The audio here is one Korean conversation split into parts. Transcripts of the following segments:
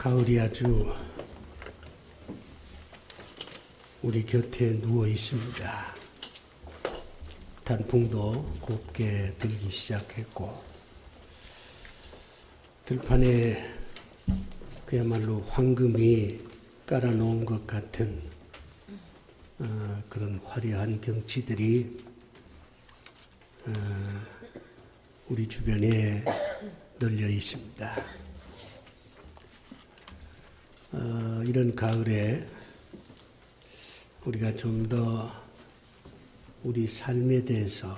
가을이 아주 우리 곁에 누워 있습니다. 단풍도 곱게 들기 시작했고, 들판에 그야말로 황금이 깔아놓은 것 같은 그런 화려한 경치들이 우리 주변에 널려 있습니다. 이런 가을에 우리가 좀 더 우리 삶에 대해서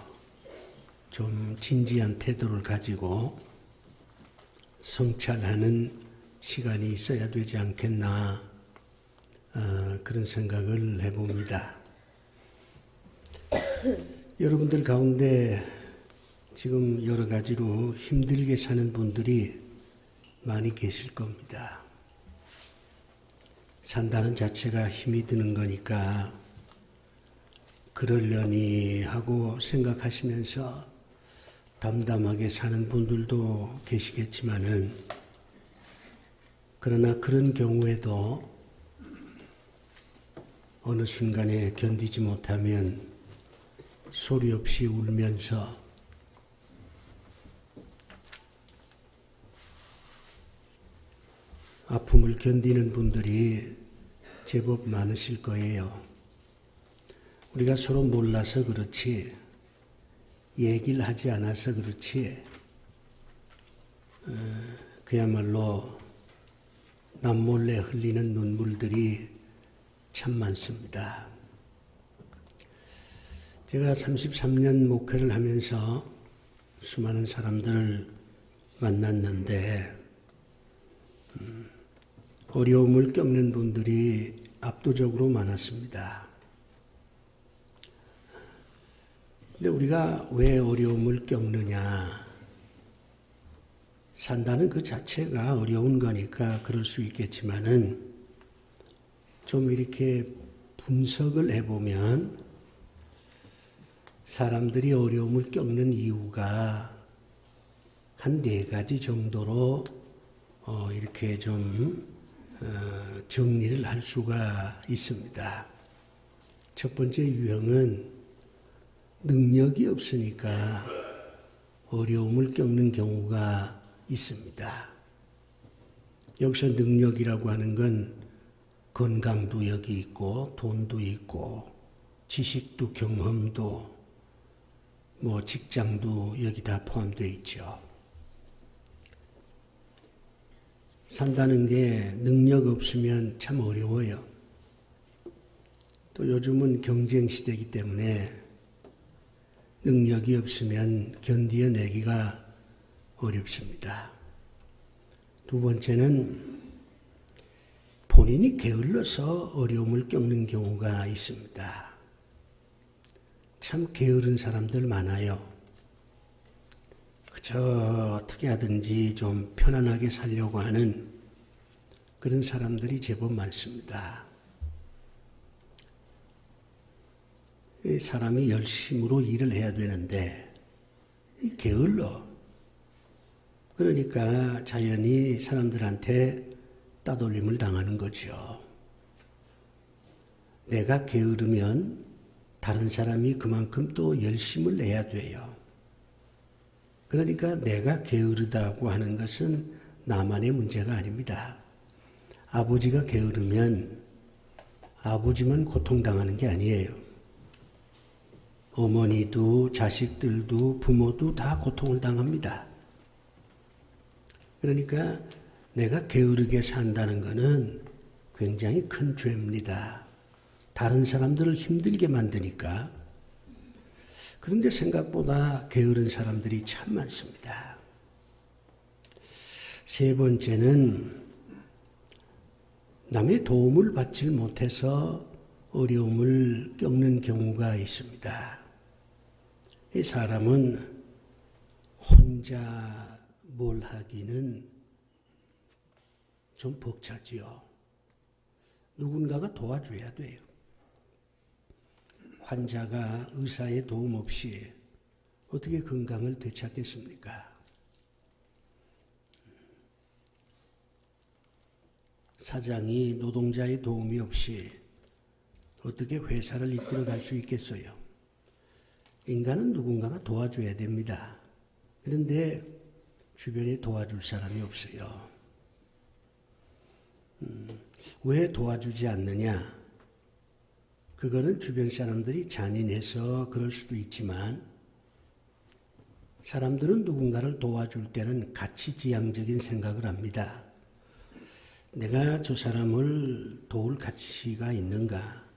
좀 진지한 태도를 가지고 성찰하는 시간이 있어야 되지 않겠나, 그런 생각을 해봅니다. 여러분들 가운데 지금 여러 가지로 힘들게 사는 분들이 많이 계실 겁니다. 산다는 자체가 힘이 드는 거니까 그러려니 하고 생각하시면서 담담하게 사는 분들도 계시겠지만은, 그러나 그런 경우에도 어느 순간에 견디지 못하면 소리 없이 울면서 아픔을 견디는 분들이 제법 많으실 거예요. 우리가 서로 몰라서 그렇지, 얘기를 하지 않아서 그렇지, 그야말로 남몰래 흘리는 눈물들이 참 많습니다. 제가 33년 목회를 하면서 수많은 사람들을 만났는데, 어려움을 겪는 분들이 압도적으로 많았습니다. 근데 우리가 왜 어려움을 겪느냐? 산다는 그 자체가 어려운 거니까 그럴 수 있겠지만은, 좀 이렇게 분석을 해보면 사람들이 어려움을 겪는 이유가 한 4가지 정도로 이렇게 좀 정리를 할 수가 있습니다. 첫 번째 유형은 능력이 없으니까 어려움을 겪는 경우가 있습니다. 여기서 능력이라고 하는 건 건강도 여기 있고, 돈도 있고, 지식도, 경험도, 직장도 여기 다 포함되어 있죠. 산다는 게 능력 없으면 참 어려워요. 또 요즘은 경쟁 시대이기 때문에 능력이 없으면 견디어내기가 어렵습니다. 두 번째는 본인이 게을러서 어려움을 겪는 경우가 있습니다. 참 게으른 사람들 많아요. 그저 어떻게 하든지 좀 편안하게 살려고 하는 그런 사람들이 제법 많습니다. 이 사람이 열심으로 일을 해야 되는데 게을러. 그러니까 자연히 사람들한테 따돌림을 당하는 거죠. 내가 게으르면 다른 사람이 그만큼 또 열심을 내야 돼요. 그러니까 내가 게으르다고 하는 것은 나만의 문제가 아닙니다. 아버지가 게으르면 아버지만 고통당하는 게 아니에요. 어머니도 자식들도 부모도 다 고통을 당합니다. 그러니까 내가 게으르게 산다는 것은 굉장히 큰 죄입니다. 다른 사람들을 힘들게 만드니까. 그런데 생각보다 게으른 사람들이 참 많습니다. 세 번째는 남의 도움을 받지 못해서 어려움을 겪는 경우가 있습니다. 이 사람은 혼자 뭘 하기는 좀 벅차지요. 누군가가 도와줘야 돼요. 환자가 의사의 도움 없이 어떻게 건강을 되찾겠습니까? 사장이 노동자의 도움이 없이 어떻게 회사를 이끌어갈 수 있겠어요? 인간은 누군가가 도와줘야 됩니다. 그런데 주변에 도와줄 사람이 없어요. 왜 도와주지 않느냐? 그거는 주변 사람들이 잔인해서 그럴 수도 있지만 사람들은 누군가를 도와줄 때는 가치지향적인 생각을 합니다. 내가 저 사람을 도울 가치가 있는가?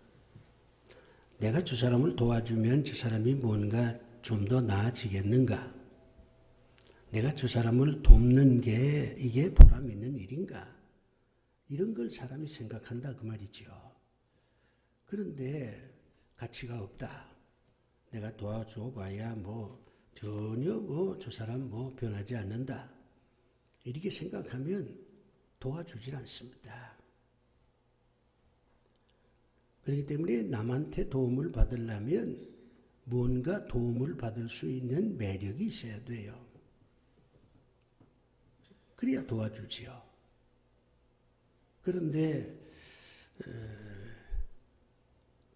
내가 저 사람을 도와주면 저 사람이 뭔가 좀 더 나아지겠는가? 내가 저 사람을 돕는 게 이게 보람 있는 일인가? 이런 걸 사람이 생각한다 그 말이죠. 그런데 가치가 없다. 내가 도와줘 봐야 전혀 저 사람 변하지 않는다. 이렇게 생각하면 도와주질 않습니다. 그렇기 때문에 남한테 도움을 받으려면 뭔가 도움을 받을 수 있는 매력이 있어야 돼요. 그래야 도와주지요. 그런데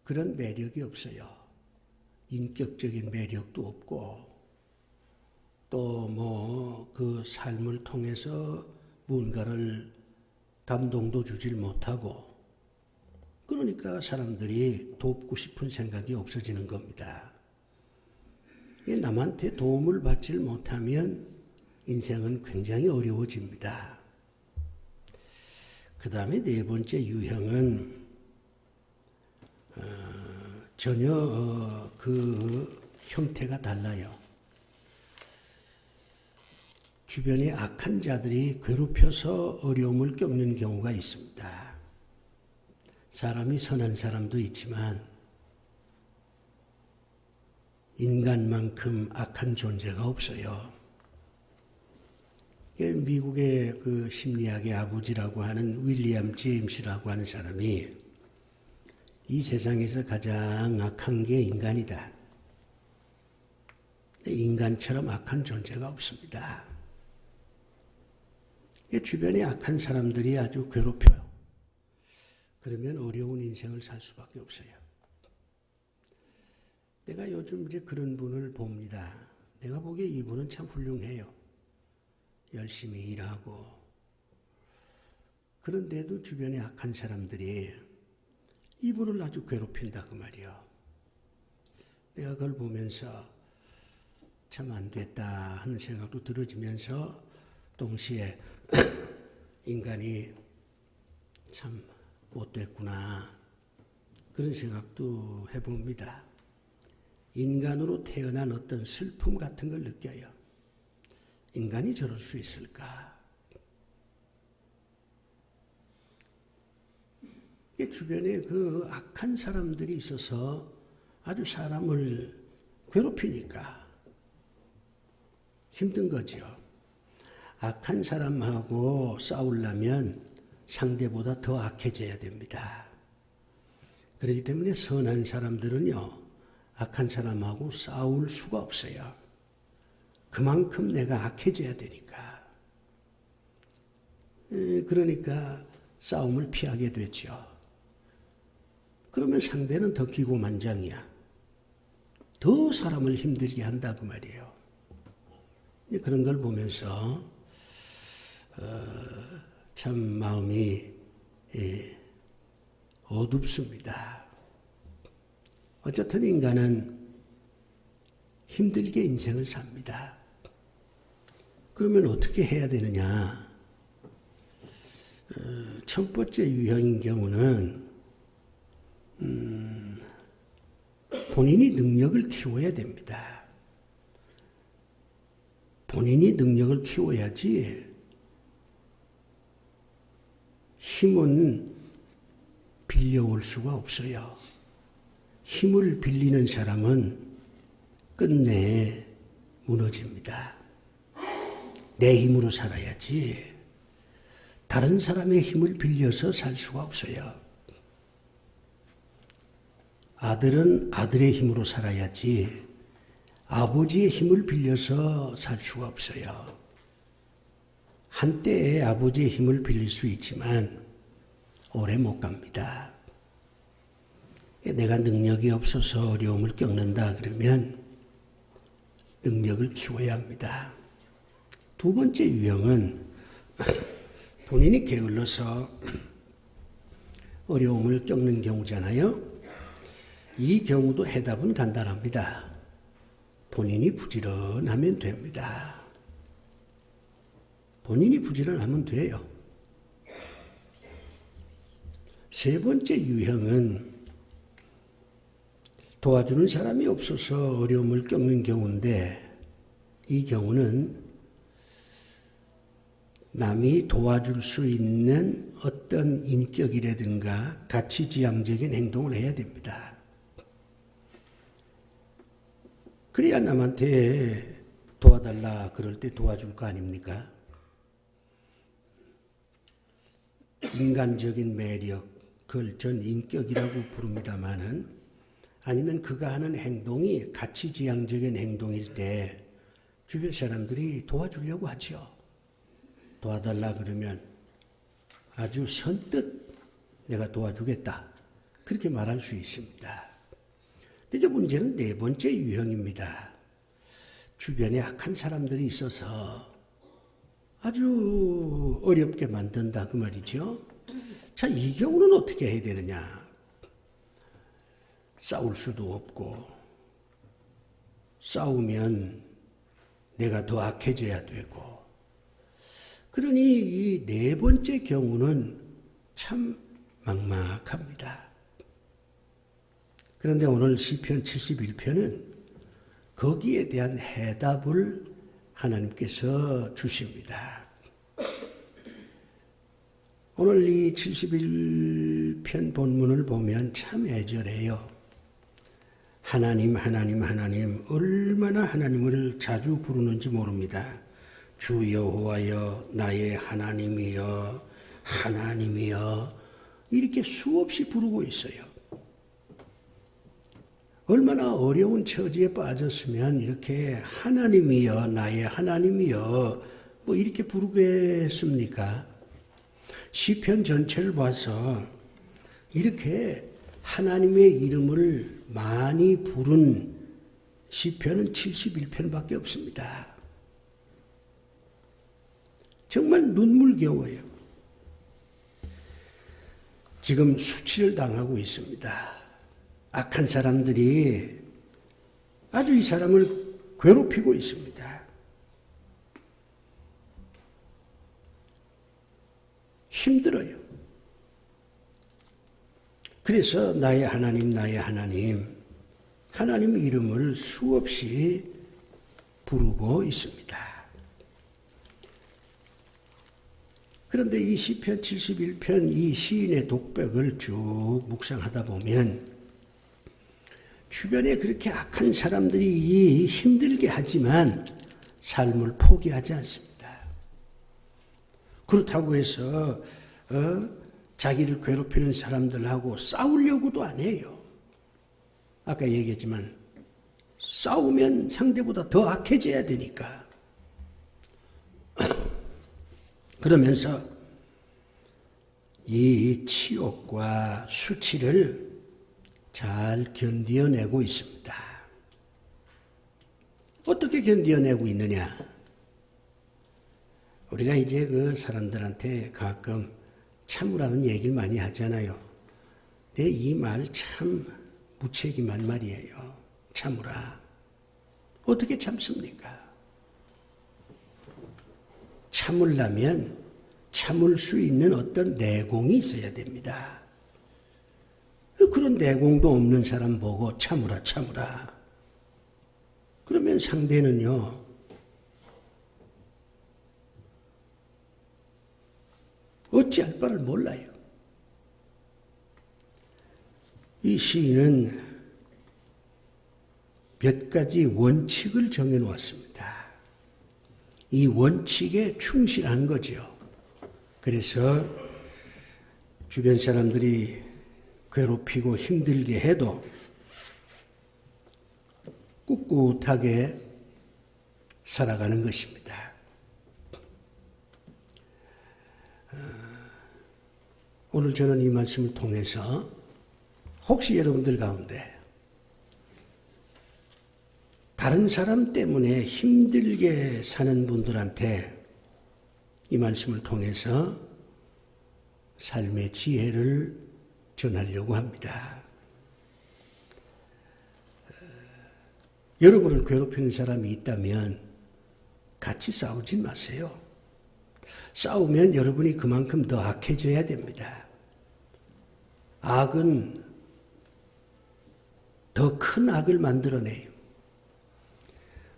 그런 매력이 없어요. 인격적인 매력도 없고 또 그 삶을 통해서 뭔가를 감동도 주질 못하고 그러니까 사람들이 돕고 싶은 생각이 없어지는 겁니다. 남한테 도움을 받질 못하면 인생은 굉장히 어려워집니다. 그 다음에 네 번째 유형은 전혀 그 형태가 달라요. 주변에 악한 자들이 괴롭혀서 어려움을 겪는 경우가 있습니다. 사람이 선한 사람도 있지만 인간만큼 악한 존재가 없어요. 미국의 그 심리학의 아버지라고 하는 윌리엄 제임스라고 하는 사람이 이 세상에서 가장 악한 게 인간이다. 인간처럼 악한 존재가 없습니다. 주변에 악한 사람들이 아주 괴롭혀요. 그러면 어려운 인생을 살 수밖에 없어요. 내가 요즘 이제 그런 분을 봅니다. 내가 보기에 이분은 참 훌륭해요. 열심히 일하고. 그런데도 주변에 악한 사람들이 이분을 아주 괴롭힌다 그 말이요. 내가 그걸 보면서 참 안 됐다 하는 생각도 들어지면서 동시에 인간이 참 못됐구나 그런 생각도 해봅니다. 인간으로 태어난 어떤 슬픔 같은 걸 느껴요. 인간이 저럴 수 있을까? 주변에 그 악한 사람들이 있어서 아주 사람을 괴롭히니까 힘든 거죠. 악한 사람하고 싸우려면 상대보다 더 악해져야 됩니다. 그렇기 때문에 선한 사람들은요, 악한 사람하고 싸울 수가 없어요. 그만큼 내가 악해져야 되니까. 그러니까 싸움을 피하게 되죠. 그러면 상대는 더 기고만장이야. 더 사람을 힘들게 한다 그 말이에요. 그런 걸 보면서 참 마음이 어둡습니다. 어쨌든 인간은 힘들게 인생을 삽니다. 그러면 어떻게 해야 되느냐? 첫 번째 유형인 경우는 본인이 능력을 키워야 됩니다. 본인이 능력을 키워야지 힘은 빌려올 수가 없어요. 힘을 빌리는 사람은 끝내 무너집니다. 내 힘으로 살아야지 다른 사람의 힘을 빌려서 살 수가 없어요. 아들은 아들의 힘으로 살아야지 아버지의 힘을 빌려서 살 수가 없어요. 한때에 아버지의 힘을 빌릴 수 있지만 오래 못 갑니다. 내가 능력이 없어서 어려움을 겪는다 그러면 능력을 키워야 합니다. 두 번째 유형은 본인이 게을러서 어려움을 겪는 경우잖아요. 이 경우도 해답은 간단합니다. 본인이 부지런하면 됩니다. 본인이 부지런하면 돼요. 세 번째 유형은 도와주는 사람이 없어서 어려움을 겪는 경우인데, 이 경우는 남이 도와줄 수 있는 어떤 인격이라든가 가치지향적인 행동을 해야 됩니다. 그래야 남한테 도와달라 그럴 때 도와줄 거 아닙니까? 인간적인 매력, 그걸 전 인격이라고 부릅니다마는, 아니면 그가 하는 행동이 가치지향적인 행동일 때 주변 사람들이 도와주려고 하죠. 도와달라 그러면 아주 선뜻 내가 도와주겠다, 그렇게 말할 수 있습니다. 이제 문제는 네 번째 유형입니다. 주변에 악한 사람들이 있어서 아주 어렵게 만든다 그 말이죠. 자, 이 경우는 어떻게 해야 되느냐? 싸울 수도 없고, 싸우면 내가 더 악해져야 되고, 그러니 이 네 번째 경우는 참 막막합니다. 그런데 오늘 시편 71편은 거기에 대한 해답을 하나님께서 주십니다. 오늘 이 71편 본문을 보면 참 애절해요. 하나님, 하나님, 하나님, 얼마나 하나님을 자주 부르는지 모릅니다. 주 여호와여, 나의 하나님이여, 하나님이여, 이렇게 수없이 부르고 있어요. 얼마나 어려운 처지에 빠졌으면 이렇게 하나님이여, 나의 하나님이여, 뭐 이렇게 부르겠습니까? 시편 전체를 봐서 이렇게 하나님의 이름을 많이 부른 시편은 71편밖에 없습니다. 정말 눈물겨워요. 지금 수치를 당하고 있습니다. 악한 사람들이 아주 이 사람을 괴롭히고 있습니다. 힘들어요. 그래서 나의 하나님, 나의 하나님, 하나님의 이름을 수없이 부르고 있습니다. 그런데 이 시편 71편 이 시인의 독백을 쭉 묵상하다 보면 주변에 그렇게 악한 사람들이 힘들게 하지만 삶을 포기하지 않습니다. 그렇다고 해서 자기를 괴롭히는 사람들하고 싸우려고도 안 해요. 아까 얘기했지만 싸우면 상대보다 더 악해져야 되니까. 그러면서 이 치욕과 수치를 잘 견디어내고 있습니다. 어떻게 견디어내고 있느냐? 우리가 이제 그 사람들한테 가끔 참으라는 얘기를 많이 하잖아요. 근데 이 말 참 무책임한 말이에요. 참으라. 어떻게 참습니까? 참으려면 참을 수 있는 어떤 내공이 있어야 됩니다. 그런 내공도 없는 사람 보고 참으라, 참으라. 그러면 상대는요, 어찌할 바를 몰라요. 이 시인은 몇 가지 원칙을 정해놓았습니다. 이 원칙에 충실한 거죠. 그래서 주변 사람들이 괴롭히고 힘들게 해도 꿋꿋하게 살아가는 것입니다. 오늘 저는 이 말씀을 통해서 혹시 여러분들 가운데 다른 사람 때문에 힘들게 사는 분들한테 이 말씀을 통해서 삶의 지혜를 전하려고 합니다. 여러분을 괴롭히는 사람이 있다면 같이 싸우지 마세요. 싸우면 여러분이 그만큼 더 악해져야 됩니다. 악은 더 큰 악을 만들어내요.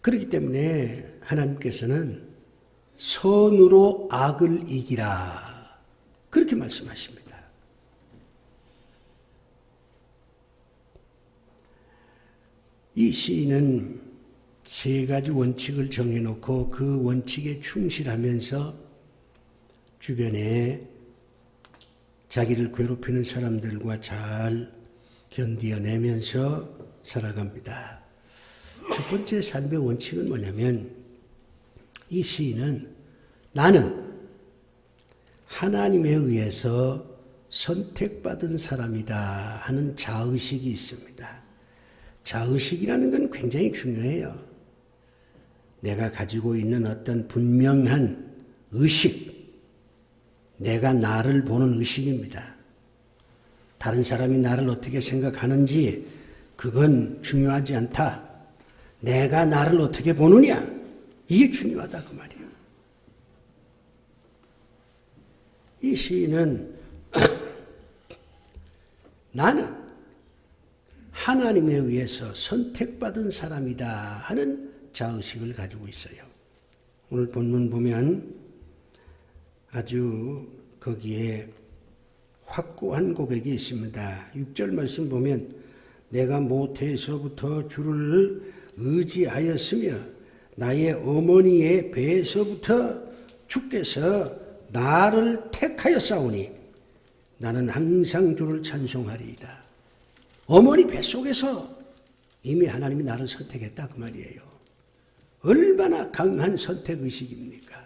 그렇기 때문에 하나님께서는 선으로 악을 이기라 그렇게 말씀하십니다. 이 시인은 세 가지 원칙을 정해놓고 그 원칙에 충실하면서 주변에 자기를 괴롭히는 사람들과 잘 견디어내면서 살아갑니다. 첫 번째 삶의 원칙은 뭐냐면 이 시인은 나는 하나님에 의해서 선택받은 사람이다 하는 자의식이 있습니다. 자의식이라는 건 굉장히 중요해요. 내가 가지고 있는 어떤 분명한 의식, 내가 나를 보는 의식입니다. 다른 사람이 나를 어떻게 생각하는지 그건 중요하지 않다. 내가 나를 어떻게 보느냐, 이게 중요하다 그 말이에요. 이 시인은 나는 하나님에 의해서 선택받은 사람이다 하는 자의식을 가지고 있어요. 오늘 본문 보면 아주 거기에 확고한 고백이 있습니다. 6절 말씀 보면 내가 모태에서부터 주를 의지하였으며 나의 어머니의 배에서부터 주께서 나를 택하였사오니 나는 항상 주를 찬송하리이다. 어머니 뱃속에서 이미 하나님이 나를 선택했다 그 말이에요. 얼마나 강한 선택의식입니까?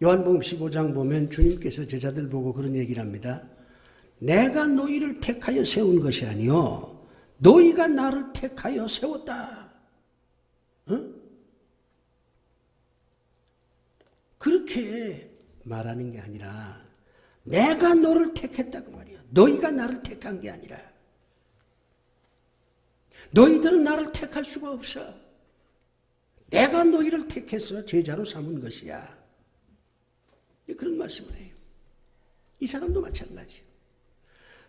요한복음 15장 보면 주님께서 제자들 보고 그런 얘기를 합니다. 내가 너희를 택하여 세운 것이 아니요 너희가 나를 택하여 세웠다. 그렇게 말하는 게 아니라 내가 너를 택했다 그 말이야. 너희가 나를 택한 게 아니라 너희들은 나를 택할 수가 없어. 내가 너희를 택해서 제자로 삼은 것이야. 그런 말씀을 해요. 이 사람도 마찬가지.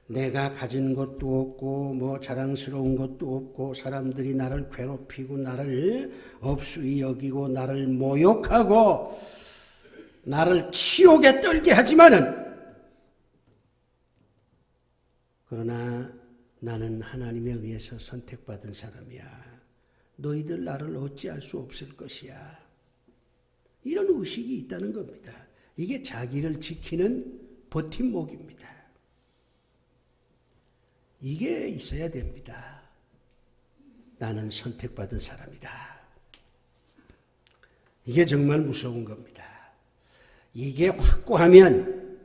내가 가진 것도 없고 뭐 자랑스러운 것도 없고 사람들이 나를 괴롭히고 나를 업수히 여기고 나를 모욕하고 나를 치욕에 떨게 하지만은 그러나 나는 하나님에 의해서 선택받은 사람이야. 너희들 나를 어찌할 수 없을 것이야. 이런 의식이 있다는 겁니다. 이게 자기를 지키는 버팀목입니다. 이게 있어야 됩니다. 나는 선택받은 사람이다. 이게 정말 무서운 겁니다. 이게 확고하면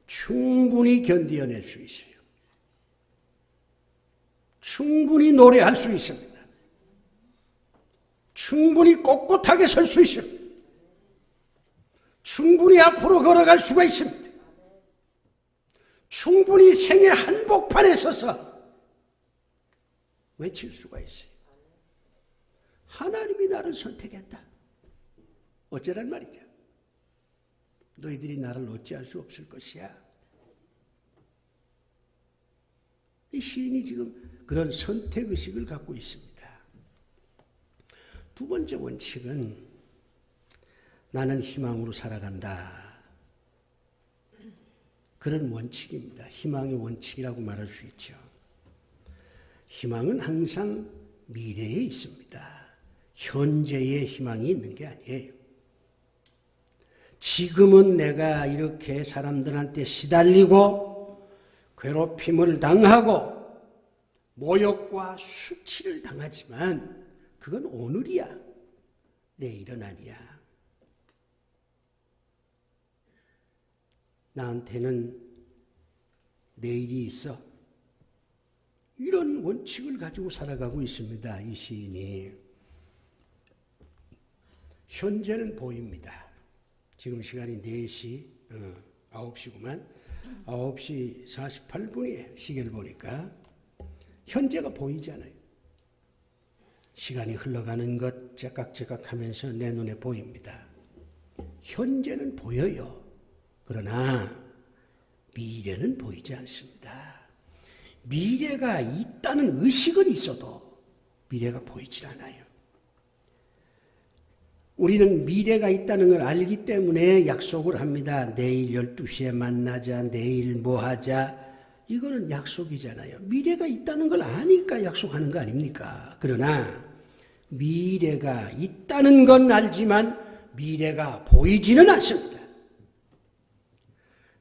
충분히 견디어낼 수 있어요. 충분히 노래할 수 있습니다. 충분히 꼿꼿하게 설 수 있습니다. 충분히 앞으로 걸어갈 수가 있습니다. 충분히 생의 한복판에 서서 외칠 수가 있어요. 하나님이 나를 선택했다. 어쩌란 말이죠. 너희들이 나를 어찌할 수 없을 것이야. 이 시인이 지금 그런 선택의식을 갖고 있습니다. 두 번째 원칙은 나는 희망으로 살아간다. 그런 원칙입니다. 희망의 원칙이라고 말할 수 있죠. 희망은 항상 미래에 있습니다. 현재의 희망이 있는 게 아니에요. 지금은 내가 이렇게 사람들한테 시달리고 괴롭힘을 당하고 모욕과 수치를 당하지만 그건 오늘이야. 내일은 아니야. 나한테는 내일이 있어. 이런 원칙을 가지고 살아가고 있습니다. 이 시인이. 현재는 보입니다. 지금 시간이 4시, 9시구만. 9시 48분이에요. 시계를 보니까. 현재가 보이잖아요. 시간이 흘러가는 것 째깍째깍 하면서 내 눈에 보입니다. 현재는 보여요. 그러나 미래는 보이지 않습니다. 미래가 있다는 의식은 있어도 미래가 보이질 않아요. 우리는 미래가 있다는 걸 알기 때문에 약속을 합니다. 내일 12시에 만나자, 내일 뭐 하자. 이거는 약속이잖아요. 미래가 있다는 걸 아니까 약속하는 거 아닙니까? 그러나 미래가 있다는 건 알지만 미래가 보이지는 않습니다.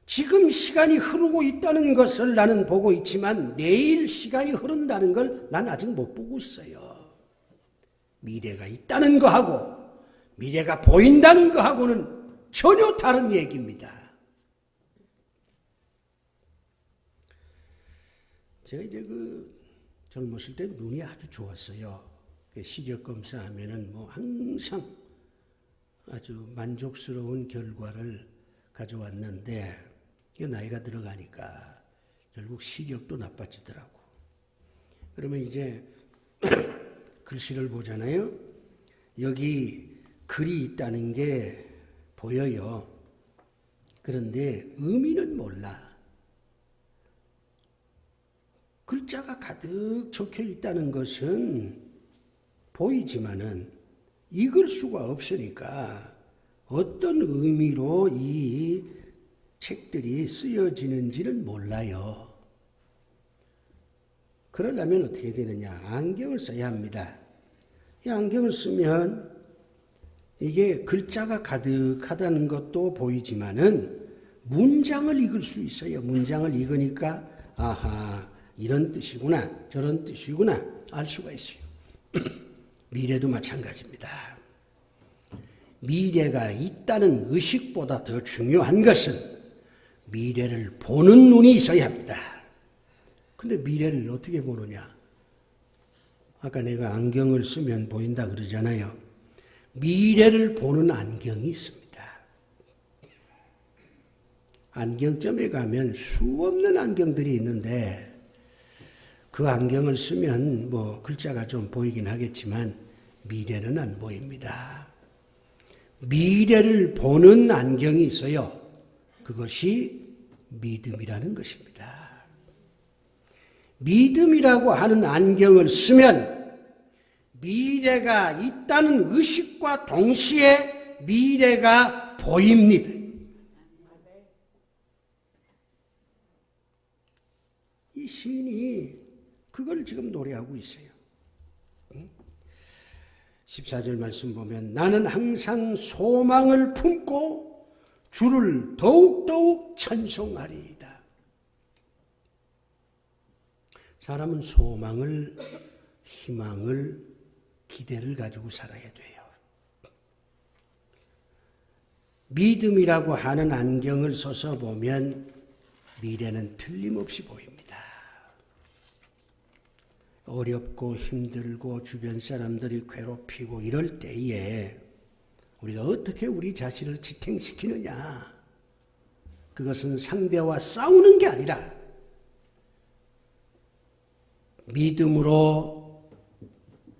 지금 시간이 흐르고 있다는 것을 나는 보고 있지만 내일 시간이 흐른다는 걸 난 아직 못 보고 있어요. 미래가 있다는 거하고 미래가 보인다는 거하고는 전혀 다른 얘기입니다. 제가 이제 젊었을 때 눈이 아주 좋았어요. 시력 검사하면은 항상 아주 만족스러운 결과를 가져왔는데 나이가 들어가니까 결국 시력도 나빠지더라고. 그러면 이제 글씨를 보잖아요. 여기 글이 있다는 게 보여요. 그런데 의미는 몰라. 글자가 가득 적혀 있다는 것은 보이지만은 읽을 수가 없으니까 어떤 의미로 이 책들이 쓰여지는지는 몰라요. 그러려면 어떻게 되느냐? 안경을 써야 합니다. 이 안경을 쓰면 이게 글자가 가득하다는 것도 보이지만은 문장을 읽을 수 있어요. 문장을 읽으니까 아하, 이런 뜻이구나, 저런 뜻이구나 알 수가 있어요. 미래도 마찬가지입니다. 미래가 있다는 의식보다 더 중요한 것은 미래를 보는 눈이 있어야 합니다. 근데 미래를 어떻게 보느냐? 아까 내가 안경을 쓰면 보인다 그러잖아요. 미래를 보는 안경이 있습니다. 안경점에 가면 수없는 안경들이 있는데 그 안경을 쓰면 글자가 좀 보이긴 하겠지만 미래는 안 보입니다. 미래를 보는 안경이 있어요. 그것이 믿음이라는 것입니다. 믿음이라고 하는 안경을 쓰면 미래가 있다는 의식과 동시에 미래가 보입니다. 이 시인이 그걸 지금 노래하고 있어요. 14절 말씀 보면 나는 항상 소망을 품고 주를 더욱더욱 찬송하리이다. 사람은 소망을, 희망을, 기대를 가지고 살아야 돼요. 믿음이라고 하는 안경을 써서 보면 미래는 틀림없이 보입니다. 어렵고 힘들고 주변 사람들이 괴롭히고 이럴 때에 우리가 어떻게 우리 자신을 지탱시키느냐? 그것은 상대와 싸우는 게 아니라 믿음으로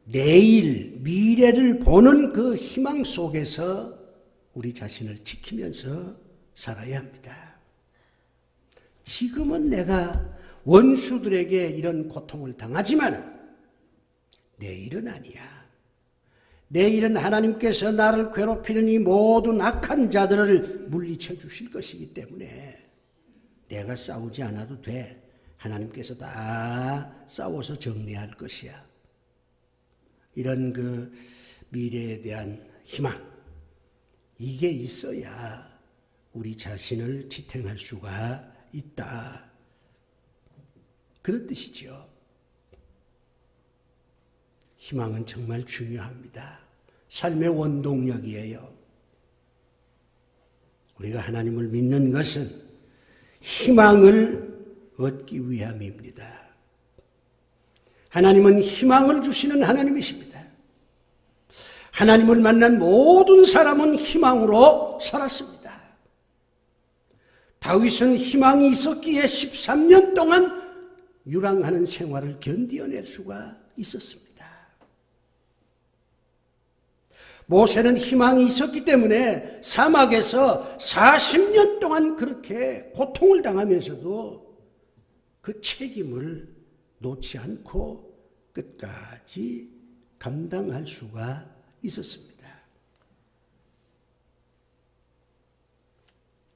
내일, 미래를 보는 그 희망 속에서 우리 자신을 지키면서 살아야 합니다. 지금은 내가 원수들에게 이런 고통을 당하지만 내일은 아니야. 내일은 하나님께서 나를 괴롭히는 이 모든 악한 자들을 물리쳐 주실 것이기 때문에 내가 싸우지 않아도 돼. 하나님께서 다 싸워서 정리할 것이야. 이런 미래에 대한 희망, 이게 있어야 우리 자신을 지탱할 수가 있다. 그런 뜻이죠. 희망은 정말 중요합니다. 삶의 원동력이에요. 우리가 하나님을 믿는 것은 희망을 얻기 위함입니다. 하나님은 희망을 주시는 하나님이십니다. 하나님을 만난 모든 사람은 희망으로 살았습니다. 다윗은 희망이 있었기에 13년 동안 유랑하는 생활을 견디어낼 수가 있었습니다. 모세는 희망이 있었기 때문에 사막에서 40년 동안 그렇게 고통을 당하면서도 그 책임을 놓지 않고 끝까지 감당할 수가 있었습니다.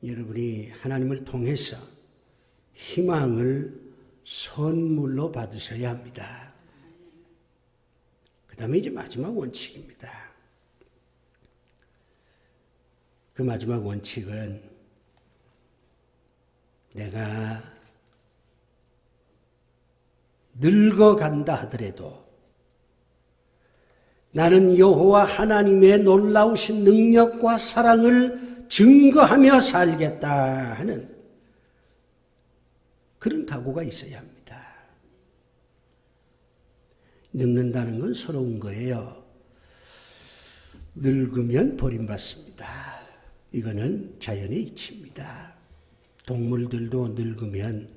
여러분이 하나님을 통해서 희망을 선물로 받으셔야 합니다. 그 다음에 이제 마지막 원칙입니다. 그 마지막 원칙은 내가 늙어간다 하더라도 나는 여호와 하나님의 놀라우신 능력과 사랑을 증거하며 살겠다 하는 그런 각오가 있어야 합니다. 늙는다는 건 서러운 거예요. 늙으면 버림받습니다. 이거는 자연의 이치입니다. 동물들도 늙으면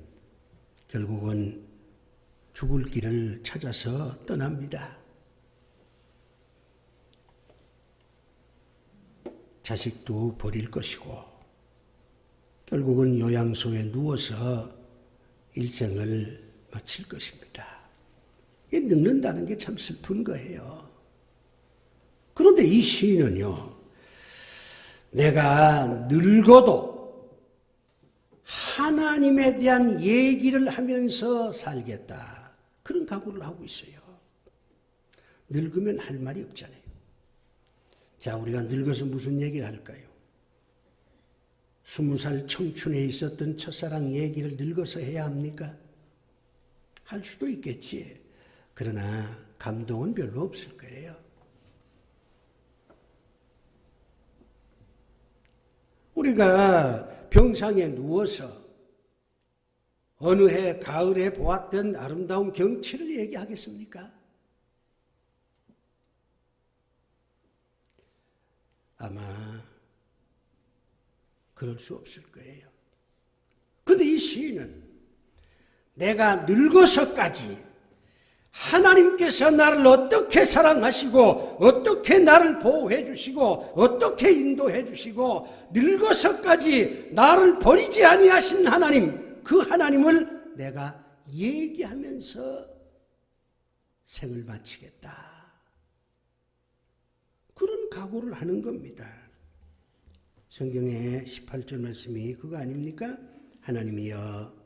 결국은 죽을 길을 찾아서 떠납니다. 자식도 버릴 것이고 결국은 요양소에 누워서 일생을 마칠 것입니다. 늙는다는 게 참 슬픈 거예요. 그런데 이 시인은요, 내가 늙어도 하나님에 대한 얘기를 하면서 살겠다. 그런 각오를 하고 있어요. 늙으면 할 말이 없잖아요. 자, 우리가 늙어서 무슨 얘기를 할까요? 20살 청춘에 있었던 첫사랑 얘기를 늙어서 해야 합니까? 할 수도 있겠지. 그러나 감동은 별로 없을 거예요. 우리가 병상에 누워서 어느 해 가을에 보았던 아름다운 경치를 얘기하겠습니까? 아마 그럴 수 없을 거예요. 그런데 이 시인은 내가 늙어서까지 하나님께서 나를 어떻게 사랑하시고 어떻게 나를 보호해 주시고 어떻게 인도해 주시고 늙어서까지 나를 버리지 아니하신 하나님, 그 하나님을 내가 얘기하면서 생을 마치겠다. 그런 각오를 하는 겁니다. 성경의 18절 말씀이 그거 아닙니까? 하나님이여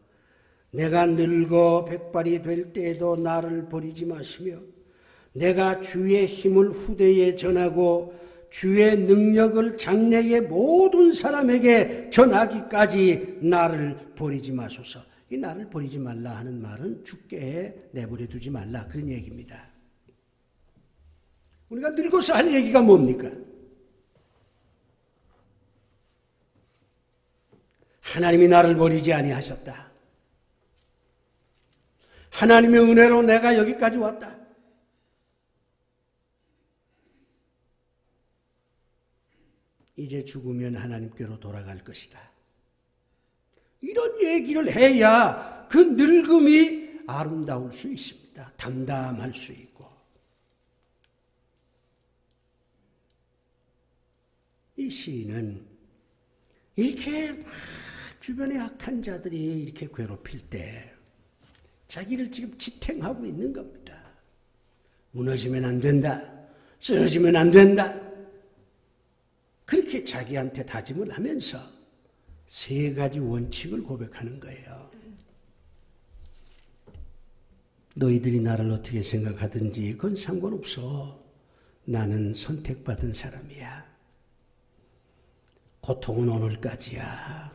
내가 늙어 백발이 될 때에도 나를 버리지 마시며 내가 주의 힘을 후대에 전하고 주의 능력을 장래의 모든 사람에게 전하기까지 나를 버리지 마소서. 이 나를 버리지 말라 하는 말은 죽게 내버려 두지 말라 그런 얘기입니다. 우리가 늙어서 할 얘기가 뭡니까? 하나님이 나를 버리지 아니하셨다. 하나님의 은혜로 내가 여기까지 왔다. 이제 죽으면 하나님께로 돌아갈 것이다. 이런 얘기를 해야 그 늙음이 아름다울 수 있습니다. 담담할 수 있고. 이 시인은 이렇게 막 주변의 악한 자들이 이렇게 괴롭힐 때 자기를 지금 지탱하고 있는 겁니다. 무너지면 안 된다. 쓰러지면 안 된다. 그렇게 자기한테 다짐을 하면서 세 가지 원칙을 고백하는 거예요. 너희들이 나를 어떻게 생각하든지 그건 상관없어. 나는 선택받은 사람이야. 고통은 오늘까지야.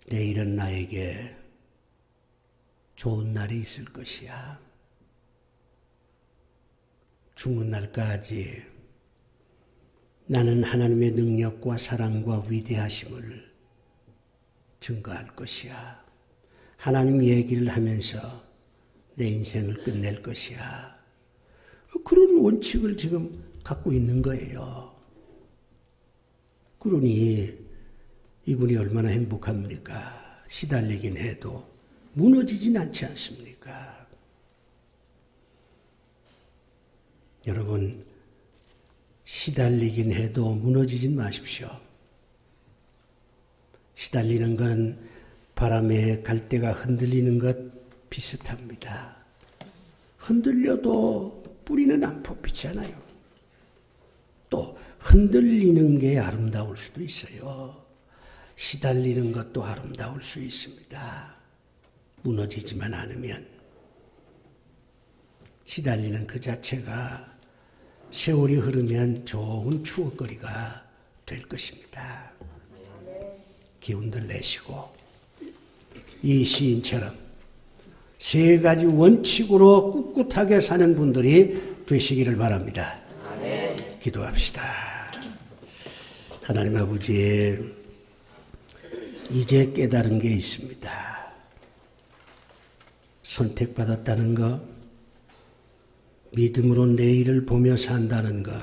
내일은 나에게 좋은 날이 있을 것이야. 죽는 날까지 나는 하나님의 능력과 사랑과 위대하심을 증거할 것이야. 하나님 얘기를 하면서 내 인생을 끝낼 것이야. 그런 원칙을 지금 갖고 있는 거예요. 그러니 이분이 얼마나 행복합니까? 시달리긴 해도 무너지진 않지 않습니까? 여러분, 시달리긴 해도 무너지진 마십시오. 시달리는 건 바람에 갈대가 흔들리는 것 비슷합니다. 흔들려도 뿌리는 안 뽑히잖아요. 또 흔들리는 게 아름다울 수도 있어요. 시달리는 것도 아름다울 수 있습니다. 무너지지만 않으면. 시달리는 그 자체가 세월이 흐르면 좋은 추억거리가 될 것입니다. 기운들 내시고 이 시인처럼 세 가지 원칙으로 꿋꿋하게 사는 분들이 되시기를 바랍니다. 기도합시다. 하나님 아버지, 이제 깨달은 게 있습니다. 선택받았다는 것, 믿음으로 내일을 보며 산다는 것,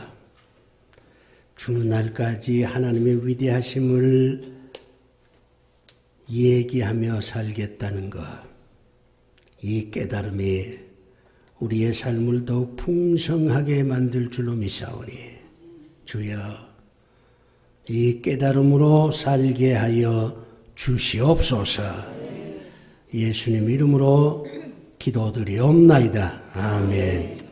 죽는 날까지 하나님의 위대하심을 얘기하며 살겠다는 것, 이 깨달음이 우리의 삶을 더욱 풍성하게 만들 줄로 믿사오니 주여, 이 깨달음으로 살게 하여 주시옵소서. 예수님 이름으로 기도드리옵나이다. 아멘.